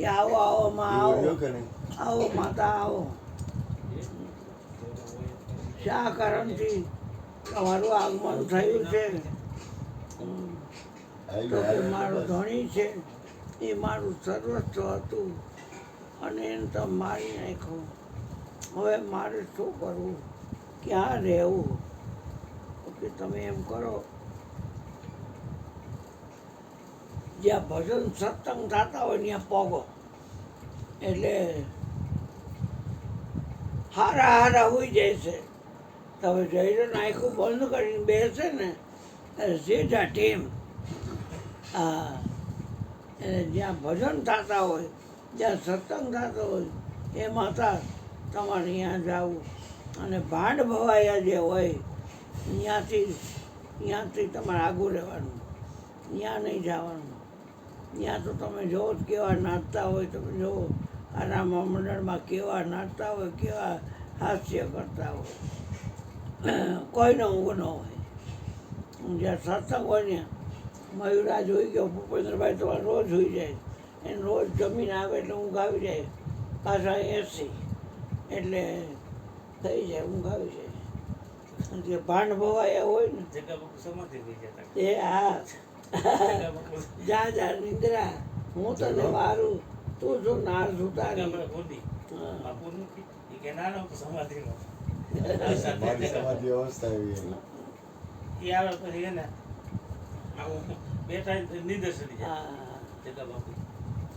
કે આવો આવો માં આવો આવો માતા આવો. શા કારણથી તમારું આગમન થયું છે? તો કે મારો ધણી છે એ મારું સર્વસ્વ હતું અને એને તમે મારી નાખ્યો. હવે મારે શું કરવું, ક્યાં રહેવું? તો કે તમે એમ કરો, જ્યાં ભજન સત્સંગ થતા હોય ત્યાં પોગો. એટલે હારા હારા હોઈ જાય છે. તમે જઈને આખું બંધ કરીને બેસે ને એટલે સીધા ટીમ. હા, એટલે જ્યાં ભજન થતા હોય, જ્યાં સત્સંગ થતો હોય એ માતા તમારે ત્યાં જવું. અને ભાંડ ભવાયા જે હોય ત્યાંથી તમારે આગું રહેવાનું, ત્યાં નહીં જવાનું. ત્યાં તો તમે જુઓ કેવા નાચતા હોય, તમે જુઓ આના મંડળમાં કેવા નાચતા હોય, કેવા હાસ્ય કરતા હોય, કોઈનો ઊંઘ ન હોય. જ્યાં સત્સંગ હોય ને મયુરાજ હોઈ ગયો, ભૂપેન્દ્રભાઈ તો રોજ હોઈ જાય, એને રોજ જમીન આવે એટલે ઊંઘ આવી જાય. પાછા 80 એટલે થઈ જાય, ઊંઘ આવી જાય. જે ભાંડ ભવાયા હોય ને એ હા જા જા નિંદ્રા, હું તને વારું, તું જો નાર સુતારી.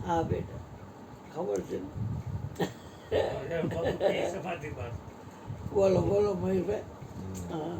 હા બેટા ખબર છે ને. બોલો બોલો મયુરભાઈ. હા